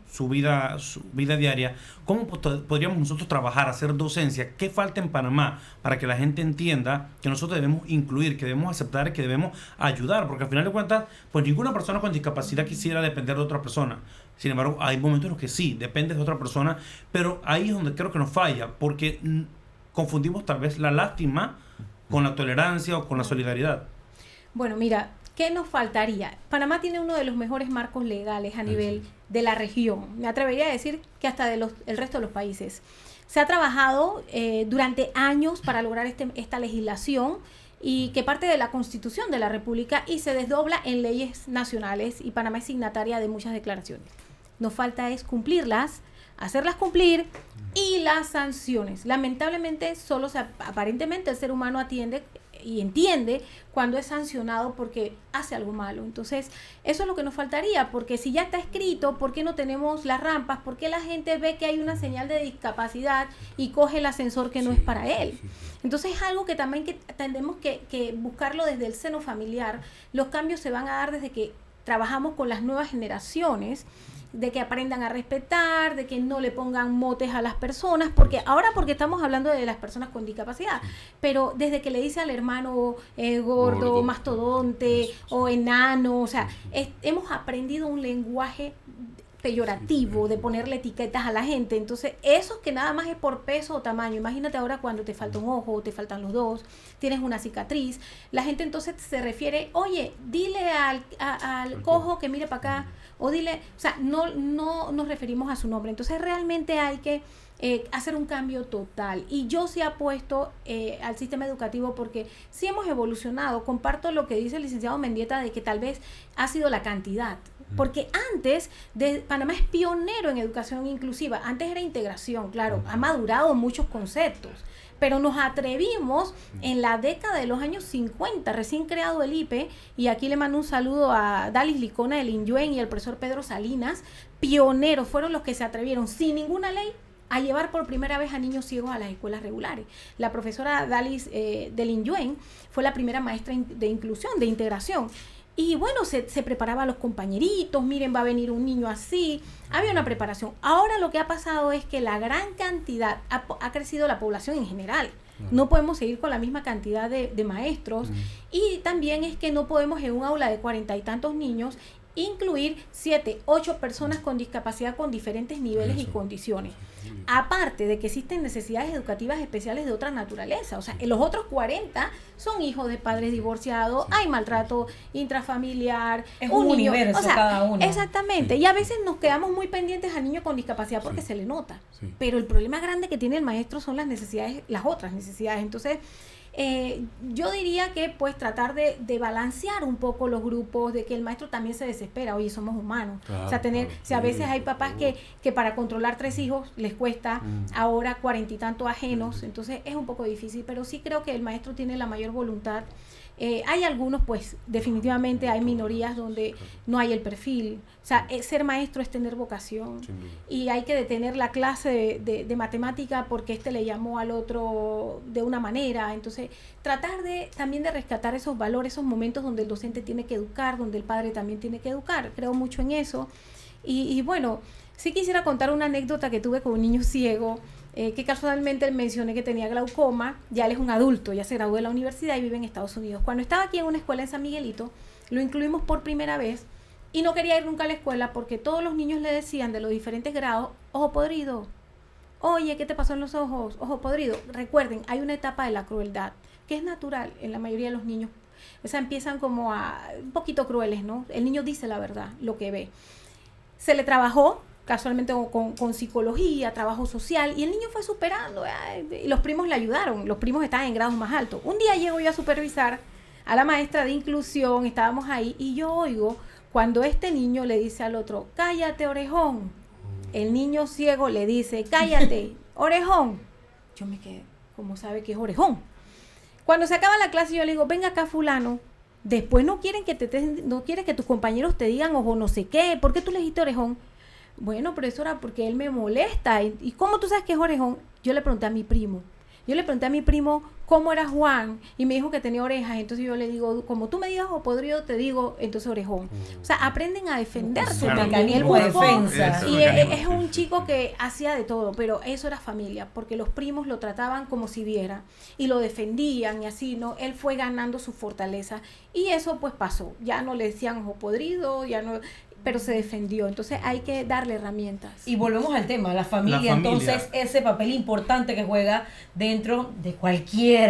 su vida diaria, ¿cómo podríamos nosotros trabajar, hacer docencia? ¿Qué falta en Panamá para que la gente entienda que nosotros debemos incluir, que debemos aceptar, que debemos ayudar? Porque al final de cuentas, pues ninguna persona con discapacidad quisiera depender de otra persona. Sin embargo, hay momentos en los que sí, depende de otra persona, pero ahí es donde creo que nos falla, porque confundimos tal vez la lástima con la tolerancia o con la solidaridad. Bueno, mira, ¿qué nos faltaría? Panamá tiene uno de los mejores marcos legales a nivel de la región. Me atrevería a decir que hasta el resto de los países. Se ha trabajado durante años para lograr esta legislación y que parte de la Constitución de la República y se desdobla en leyes nacionales, y Panamá es signataria de muchas declaraciones. Nos falta es cumplirlas, hacerlas cumplir, y las sanciones. Lamentablemente, aparentemente el ser humano atiende y entiende cuando es sancionado porque hace algo malo. Entonces, eso es lo que nos faltaría, porque si ya está escrito, ¿por qué no tenemos las rampas? ¿Por qué la gente ve que hay una señal de discapacidad y coge el ascensor que no es para él? Entonces, es algo que también tendemos que buscarlo desde el seno familiar. Los cambios se van a dar desde que trabajamos con las nuevas generaciones, de que aprendan a respetar, de que no le pongan motes a las personas, porque estamos hablando de las personas con discapacidad, pero desde que le dice al hermano gordo, mastodonte o enano, o sea, hemos aprendido un lenguaje peyorativo de ponerle etiquetas a la gente. Entonces, eso que nada más es por peso o tamaño. Imagínate ahora cuando te falta un ojo, o te faltan los dos, tienes una cicatriz, la gente entonces se refiere, oye, dile al cojo que mire para acá, o dile, o sea, no nos referimos a su nombre. Entonces, realmente hay que hacer un cambio total. Y yo sí apuesto al sistema educativo porque sí hemos evolucionado. Comparto lo que dice el licenciado Mendieta de que tal vez ha sido la cantidad. Porque antes, Panamá es pionero en educación inclusiva. Antes era integración, claro, ha madurado muchos conceptos. Pero nos atrevimos en la década de los años 50, recién creado el IPE, y aquí le mando un saludo a Dalis Licona del INYUEN y al profesor Pedro Salinas, pioneros, fueron los que se atrevieron sin ninguna ley a llevar por primera vez a niños ciegos a las escuelas regulares. La profesora Dalis del INYUEN fue la primera maestra de inclusión, de integración. Y bueno, se preparaba a los compañeritos, miren, va a venir un niño así, había una preparación. Ahora lo que ha pasado es que la gran cantidad, ha crecido la población en general. No podemos seguir con la misma cantidad de maestros. Y también es que no podemos en un aula de 40 y tantos niños incluir 7, 8 personas con discapacidad con diferentes niveles y condiciones. Aparte de que existen necesidades educativas especiales de otra naturaleza. O sea, los otros 40 son hijos de padres divorciados, hay maltrato intrafamiliar. Es un universo, o sea, cada uno. Exactamente. Y a veces nos quedamos muy pendientes al niño con discapacidad porque se le nota. Pero el problema grande que tiene el maestro son las necesidades, las otras necesidades. Entonces, yo diría que pues tratar de balancear un poco los grupos, de que el maestro también se desespera, oye, somos humanos, claro, o sea, a veces hay papás que para controlar 3 hijos les cuesta, ahora 40 y tantos ajenos, entonces es un poco difícil, pero sí creo que el maestro tiene la mayor voluntad. Hay algunos, pues definitivamente hay minorías donde no hay el perfil. O sea, ser maestro es tener vocación. Y hay que detener la clase de matemática porque le llamó al otro de una manera. Entonces, tratar también de rescatar esos valores, esos momentos donde el docente tiene que educar, donde el padre también tiene que educar. Creo mucho en eso. Y bueno, sí quisiera contar una anécdota que tuve con un niño ciego. que casualmente mencioné que tenía glaucoma. Ya él es un adulto, ya se graduó de la universidad y vive en Estados Unidos. Cuando estaba aquí en una escuela en San Miguelito, lo incluimos por primera vez y no quería ir nunca a la escuela porque todos los niños le decían de los diferentes grados, ojo podrido, oye, ¿qué te pasó en los ojos? Ojo podrido. Recuerden, hay una etapa de la crueldad que es natural en la mayoría de los niños. O sea, empiezan como un poquito crueles, ¿no? El niño dice la verdad, lo que ve. Se le trabajó casualmente con psicología, trabajo social, y el niño fue superando, y los primos le ayudaron, los primos estaban en grados más altos. Un día llego yo a supervisar a la maestra de inclusión, estábamos ahí, y yo oigo cuando este niño le dice al otro, cállate, orejón. El niño ciego le dice, cállate, orejón. Yo me quedé, ¿cómo sabe que es orejón? Cuando se acaba la clase yo le digo, venga acá fulano, después no quieren no quieren que tus compañeros te digan ojo no sé qué, ¿por qué tú le dijiste orejón? Bueno, pero eso era porque él me molesta. ¿Y cómo tú sabes que es orejón? Yo le pregunté a mi primo. ¿Cómo era Juan? Y me dijo que tenía orejas. Entonces yo le digo, como tú me digas ojo podrido, te digo, entonces orejón. O sea, aprenden a defenderse también. El defensa. Y es un chico que hacía de todo, pero eso era familia, porque los primos lo trataban como si viera y lo defendían y así, ¿no? Él fue ganando su fortaleza y eso pues pasó. Ya no le decían ojo podrido, ya no... pero se defendió. Entonces hay que darle herramientas. Y volvemos al tema, la familia. Entonces ese papel importante que juega dentro de cualquier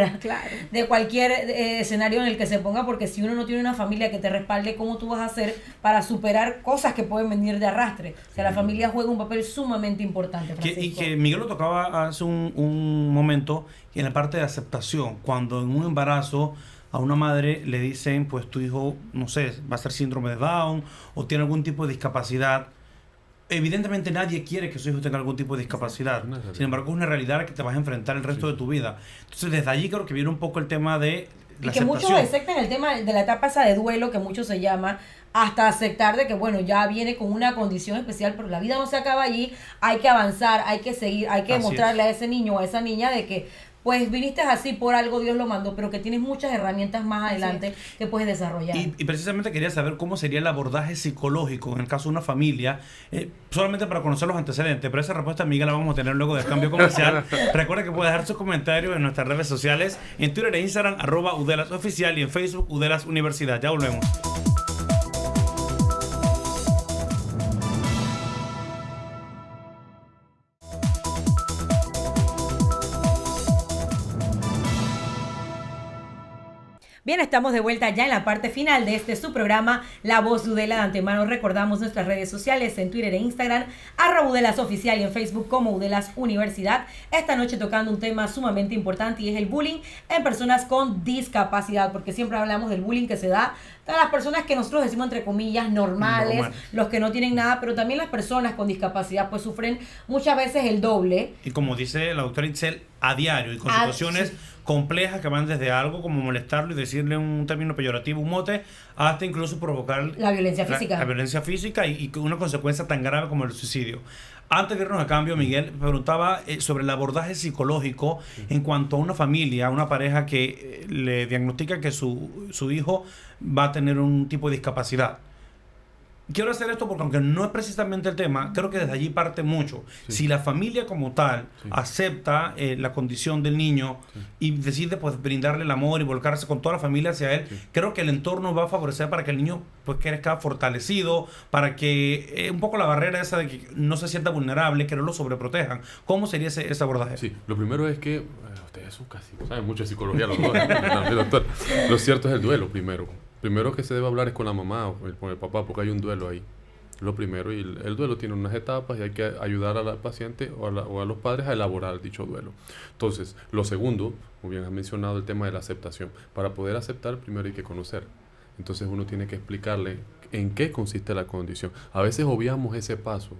escenario en el que se ponga, porque si uno no tiene una familia que te respalde, ¿cómo tú vas a hacer para superar cosas que pueden venir de arrastre? O sea, la familia juega un papel sumamente importante, Francisco. Y que Miguel lo tocaba hace un momento, y en la parte de aceptación, cuando en un embarazo a una madre le dicen, pues tu hijo, no sé, va a ser síndrome de Down o tiene algún tipo de discapacidad. Evidentemente nadie quiere que su hijo tenga algún tipo de discapacidad. Sin embargo, es una realidad que te vas a enfrentar el resto de tu vida. Entonces, desde allí creo que viene un poco el tema de la y que aceptación. muchos aceptan el tema de la etapa esa de duelo, que mucho se llama, hasta aceptar de que, bueno, ya viene con una condición especial, pero la vida no se acaba allí, hay que avanzar, hay que seguir, hay que demostrarle a ese niño o a esa niña de que pues viniste así por algo, Dios lo mandó, pero que tienes muchas herramientas más adelante que puedes desarrollar. Y precisamente quería saber cómo sería el abordaje psicológico en el caso de una familia, solamente para conocer los antecedentes, pero esa respuesta, Miguel, la vamos a tener luego del cambio comercial. Recuerda que puede dejar sus comentarios en nuestras redes sociales, en Twitter e Instagram, @UDELASOficial, y en Facebook, Udelas Universidad. Ya volvemos. Bien, estamos de vuelta ya en la parte final de este su programa, La Voz de Udela. De antemano recordamos nuestras redes sociales en Twitter e Instagram, @UdelasOficial, y en Facebook como Udelas Universidad. Esta noche tocando un tema sumamente importante, y es el bullying en personas con discapacidad, porque siempre hablamos del bullying que se da a las personas que nosotros decimos entre comillas normales, los que no tienen nada, pero también las personas con discapacidad pues sufren muchas veces el doble. Y como dice la doctora Itzel, a diario, y con situaciones complejas que van desde algo como molestarlo y decirle un término peyorativo, un mote, hasta incluso provocar la violencia física. La violencia física y una consecuencia tan grave como el suicidio. Antes de irnos a cambio, Miguel, me preguntaba sobre el abordaje psicológico en cuanto a una familia, una pareja que le diagnostica que su hijo va a tener un tipo de discapacidad. Quiero hacer esto porque, aunque no es precisamente el tema, creo que desde allí parte mucho. Sí. Si la familia como tal acepta la condición del niño y decide pues brindarle el amor y volcarse con toda la familia hacia él, creo que el entorno va a favorecer para que el niño pues crezca fortalecido, para que un poco la barrera esa de que no se sienta vulnerable, que no lo sobreprotejan. ¿Cómo sería ese abordaje? Sí, lo primero es que ustedes son casi, saben mucho de psicología los dos, doctor. Lo cierto es el duelo primero. Primero que se debe hablar es con la mamá o con el papá, porque hay un duelo ahí. Lo primero, y el duelo tiene unas etapas y hay que ayudar a la paciente o a los padres a elaborar dicho duelo. Entonces, lo segundo, como bien has mencionado, el tema de la aceptación. Para poder aceptar, primero hay que conocer. Entonces uno tiene que explicarle en qué consiste la condición. A veces obviamos ese paso.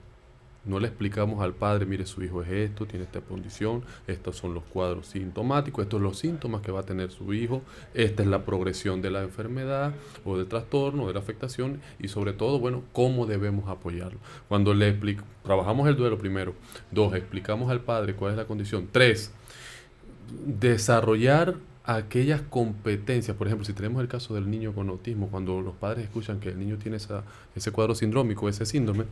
No le explicamos al padre, mire, su hijo es esto, tiene esta condición, estos son los cuadros sintomáticos, estos son los síntomas que va a tener su hijo, esta es la progresión de la enfermedad o del trastorno, de la afectación, y sobre todo, bueno, cómo debemos apoyarlo. Cuando trabajamos el duelo primero. 2, explicamos al padre cuál es la condición. 3, desarrollar aquellas competencias. Por ejemplo, si tenemos el caso del niño con autismo, cuando los padres escuchan que el niño tiene ese cuadro sindrómico, ese síndrome,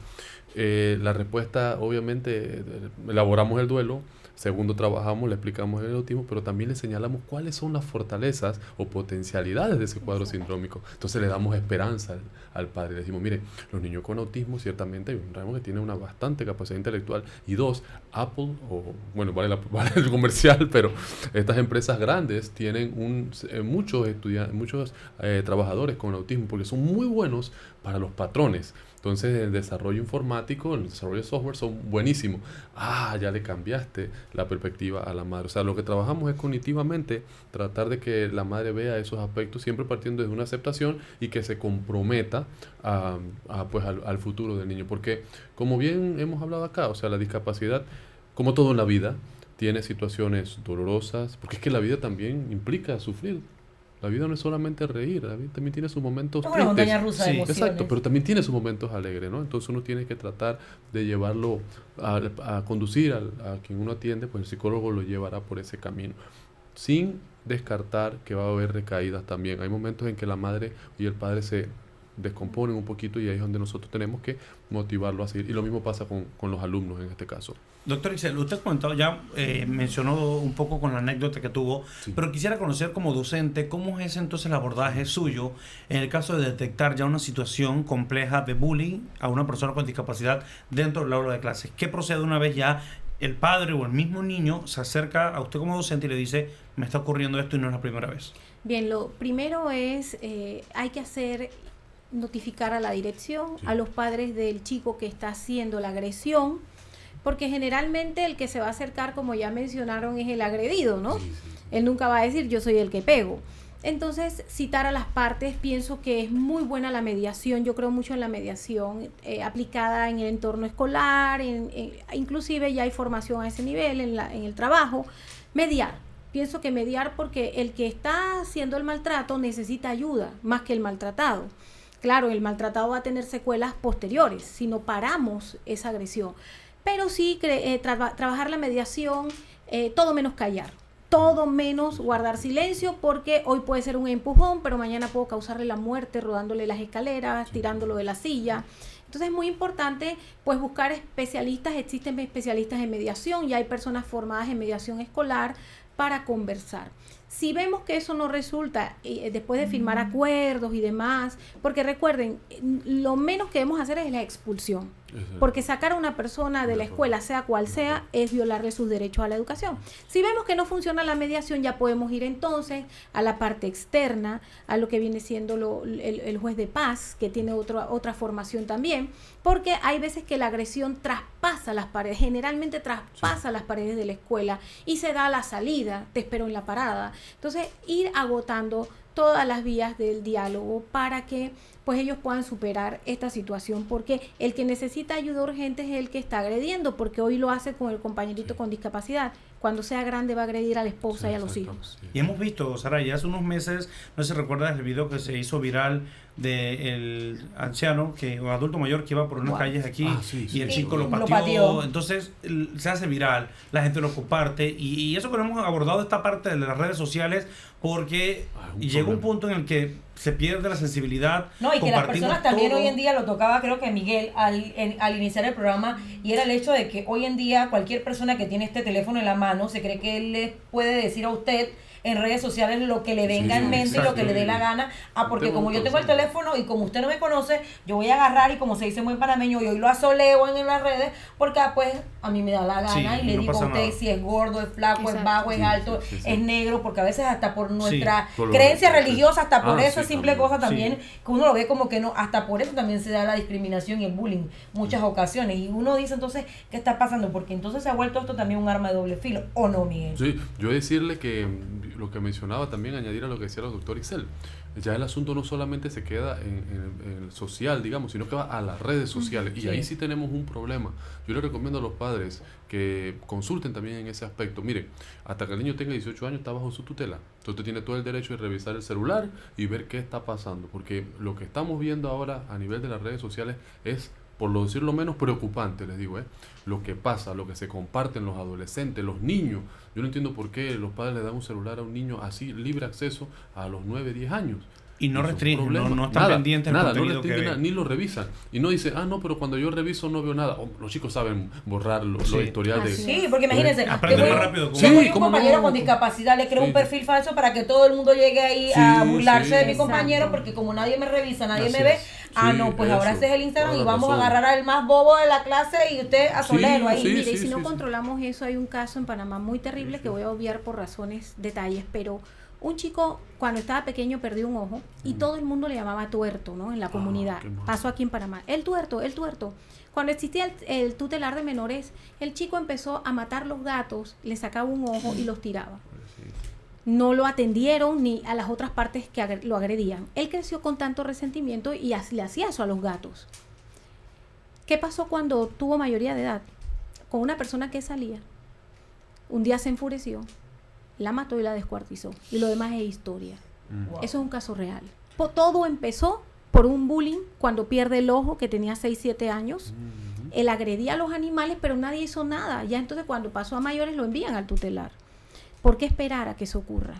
la respuesta, obviamente, elaboramos el duelo. Segundo, trabajamos, le explicamos el autismo, pero también le señalamos cuáles son las fortalezas o potencialidades de ese cuadro sindrómico. Entonces le damos esperanza al padre. Le decimos, mire, los niños con autismo ciertamente hay un rango que tiene una bastante capacidad intelectual. Y dos, Apple, vale el comercial, pero estas empresas grandes tienen muchos trabajadores con autismo porque son muy buenos para los patrones. Entonces, el desarrollo informático, el desarrollo de software son buenísimos. Ya le cambiaste la perspectiva a la madre. O sea, lo que trabajamos es cognitivamente tratar de que la madre vea esos aspectos, siempre partiendo de una aceptación y que se comprometa al futuro del niño. Porque, como bien hemos hablado acá, o sea, la discapacidad, como todo en la vida, tiene situaciones dolorosas, porque es que la vida también implica sufrir. La vida no es solamente reír, la vida también tiene sus momentos tristes. Una montaña rusa de emociones. Exacto, pero también tiene sus momentos alegres, ¿no? Entonces uno tiene que tratar de llevarlo a conducir a quien uno atiende, pues el psicólogo lo llevará por ese camino. Sin descartar que va a haber recaídas también. Hay momentos en que la madre y el padre se descomponen un poquito y ahí es donde nosotros tenemos que motivarlo a seguir. Y lo mismo pasa con los alumnos en este caso. Doctor Ixel, usted comentó ya, mencionó un poco con la anécdota que tuvo, sí, pero quisiera conocer como docente cómo es entonces el abordaje suyo en el caso de detectar ya una situación compleja de bullying a una persona con discapacidad dentro del aula de clases. ¿Qué procede una vez ya el padre o el mismo niño se acerca a usted como docente y le dice, me está ocurriendo esto y no es la primera vez? Bien, lo primero es, hay que notificar a la dirección, sí, a los padres del chico que está haciendo la agresión, porque generalmente el que se va a acercar, como ya mencionaron, es el agredido, ¿no? Sí, sí, sí. Él nunca va a decir, yo soy el que pego. Entonces, citar a las partes, pienso que es muy buena la mediación. Yo creo mucho en la mediación aplicada en el entorno escolar, inclusive ya hay formación a ese nivel en el trabajo. Mediar. Pienso que mediar porque el que está haciendo el maltrato necesita ayuda, más que el maltratado. Claro, el maltratado va a tener secuelas posteriores si no paramos esa agresión. Pero sí trabajar la mediación, todo menos callar, todo menos guardar silencio, porque hoy puede ser un empujón, pero mañana puedo causarle la muerte rodándole las escaleras, tirándolo de la silla. Entonces es muy importante pues buscar especialistas, existen especialistas en mediación, ya hay personas formadas en mediación escolar para conversar. Si vemos que eso no resulta, después de firmar acuerdos y demás, porque recuerden, lo menos que debemos hacer es la expulsión. Porque sacar a una persona de la escuela, sea cual sea, es violarle sus derechos a la educación. Si vemos que no funciona la mediación, ya podemos ir entonces a la parte externa, a lo que viene siendo el juez de paz, que tiene otra formación también, porque hay veces que la agresión traspasa las paredes, generalmente traspasa las paredes de la escuela y se da a la salida, te espero en la parada. Entonces, ir agotando todas las vías del diálogo para que pues ellos puedan superar esta situación, porque el que necesita ayuda urgente es el que está agrediendo, porque hoy lo hace con el compañerito con discapacidad. Cuando sea grande va a agredir a la esposa y a los hijos. Y hemos visto, Sara, ya hace unos meses, no sé si recuerdas el video que se hizo viral del anciano o adulto mayor que iba por unas calles aquí y el chico lo pateó. Entonces se hace viral, la gente lo comparte y eso que no hemos abordado esta parte de las redes sociales porque llega un punto en el que se pierde la sensibilidad. No, y que las personas también hoy en día, lo tocaba creo que Miguel al iniciar el programa, y era el hecho de que hoy en día cualquier persona que tiene este teléfono en la mano se cree que él le puede decir a usted en redes sociales lo que le venga en mente y lo que le dé la gana. Porque como yo tengo el teléfono y como usted no me conoce, yo voy a agarrar y como se dice muy panameño, y hoy lo asoleo en las redes porque pues a mí me da la gana y le digo a usted si es gordo, es flaco, es bajo, es alto, es negro, porque a veces hasta por nuestra creencia religiosa, hasta por eso es simple cosa también, que uno lo ve como que no, hasta por eso también se da la discriminación y el bullying muchas ocasiones. Y uno dice entonces, ¿qué está pasando? Porque entonces se ha vuelto esto también un arma de doble filo, ¿o no, Miguel? Sí, yo decirle que lo que mencionaba también, añadir a lo que decía el doctor Ixel, ya el asunto no solamente se queda en el social, digamos, sino que va a las redes sociales, y ahí sí tenemos un problema. Yo le recomiendo a los padres que consulten también en ese aspecto. Mire, hasta que el niño tenga 18 años está bajo su tutela, entonces tiene todo el derecho de revisar el celular y ver qué está pasando, porque lo que estamos viendo ahora a nivel de las redes sociales es por lo decirlo menos preocupante, les digo, lo que pasa, lo que se comparten los adolescentes, los niños. Yo no entiendo por qué los padres le dan un celular a un niño así, libre acceso, a los 9, 10 años. Y no restringen, no están nada, pendientes del nada, contenido no que restringen ven. ni lo revisan. Y no dice, no, pero cuando yo reviso no veo nada. Los chicos saben borrar los Sí. historiales de... Así Sí, porque imagínense, Aprenden tengo más rápido. Sí, tengo un ¿cómo compañero no? con discapacidad, le creo Sí. un perfil falso para que todo el mundo llegue ahí a Sí, burlarse sí. de mi Exacto. compañero, porque como nadie me revisa, nadie Así me ve, es. no, pues eso, ahora ese es el Instagram toda y la vamos a razón. agarrar al más bobo de la clase y usted a solero ahí. Sí, Mire, y si sí, no sí. controlamos eso, hay un caso en Panamá muy terrible que voy a obviar por razones, detalles, pero un chico cuando estaba pequeño perdió un ojo y todo el mundo le llamaba tuerto, ¿no? En la comunidad. qué mal. Pasó aquí en Panamá. El tuerto, el tuerto. Cuando existía el tutelar de menores, el chico empezó a matar los gatos, le sacaba un ojo y los tiraba. No lo atendieron ni a las otras partes que lo agredían. Él creció con tanto resentimiento y le hacía eso a los gatos. ¿Qué pasó cuando tuvo mayoría de edad? Con una persona que salía, un día se enfureció, la mató y la descuartizó. Y lo demás es historia. Wow. Eso es un caso real. Todo empezó por un bullying cuando pierde el ojo, que tenía 6, 7 años. Él agredía a los animales, pero nadie hizo nada. Ya entonces cuando pasó a mayores lo envían al tutelar. ¿Por qué esperar a que eso ocurra?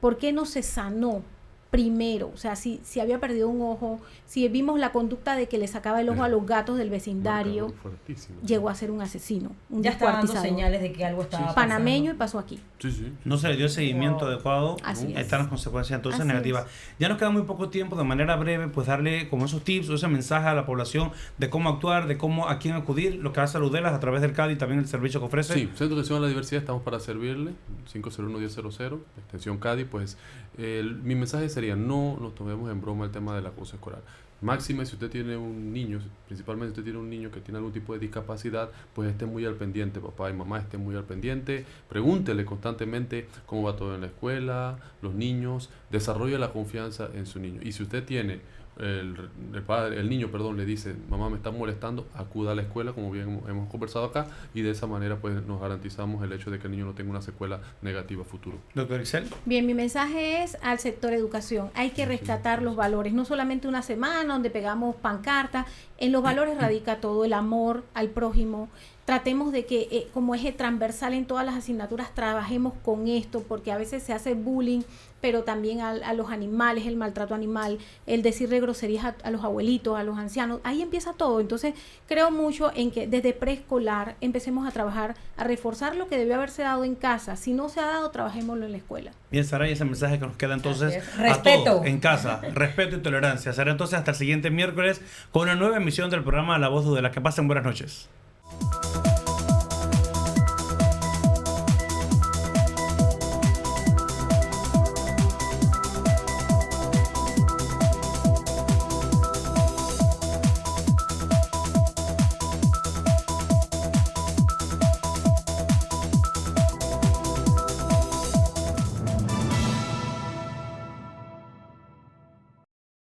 ¿Por qué no se sanó primero? O sea, si había perdido un ojo, si vimos la conducta de que le sacaba el ojo a los gatos del vecindario, Marcador fuertísimo. llegó a ser un asesino, un Ya estaba dando descuartizador. señales de que algo estaba Panameño y pasando. pasó aquí. Sí, sí. No se le dio seguimiento Wow. adecuado. Así Ahí es. están las consecuencias entonces Así negativas. es. Ya nos queda muy poco tiempo, de manera breve, pues darle como esos tips o ese mensaje a la población de cómo actuar, de cómo a quién acudir, lo que hace Ludelas a través del CADI y también el servicio que ofrece. Sí, Centro de Atención a la Diversidad, estamos para servirle, 501-1000, extensión CADI, pues mi mensaje sería, no nos tomemos en broma el tema del acoso escolar. Máxime, si usted tiene un niño, principalmente si usted tiene un niño que tiene algún tipo de discapacidad, pues esté muy al pendiente, papá y mamá estén muy al pendiente, pregúntele constantemente cómo va todo en la escuela, los niños, desarrolle la confianza en su niño. Y si usted tiene, el niño le dice, mamá me está molestando, acuda a la escuela, como bien hemos conversado acá, y de esa manera pues nos garantizamos el hecho de que el niño no tenga una secuela negativa a futuro. Doctor Excel. Bien, mi mensaje es al sector educación. Hay que rescatar los valores, no solamente una semana donde pegamos pancartas. En los valores radica todo, el amor al prójimo. Tratemos de que como eje transversal en todas las asignaturas trabajemos con esto, porque a veces se hace bullying, pero también a los animales, el maltrato animal, el decirle groserías a los abuelitos, a los ancianos. Ahí empieza todo. Entonces creo mucho en que desde preescolar empecemos a trabajar, a reforzar lo que debió haberse dado en casa. Si no se ha dado, trabajémoslo en la escuela. Bien, Sara, y ese mensaje que nos queda entonces Así es. a Respeto. todos en casa, respeto y tolerancia. Será entonces hasta el siguiente miércoles con una nueva emisión del programa La Voz de las que pasen buenas noches.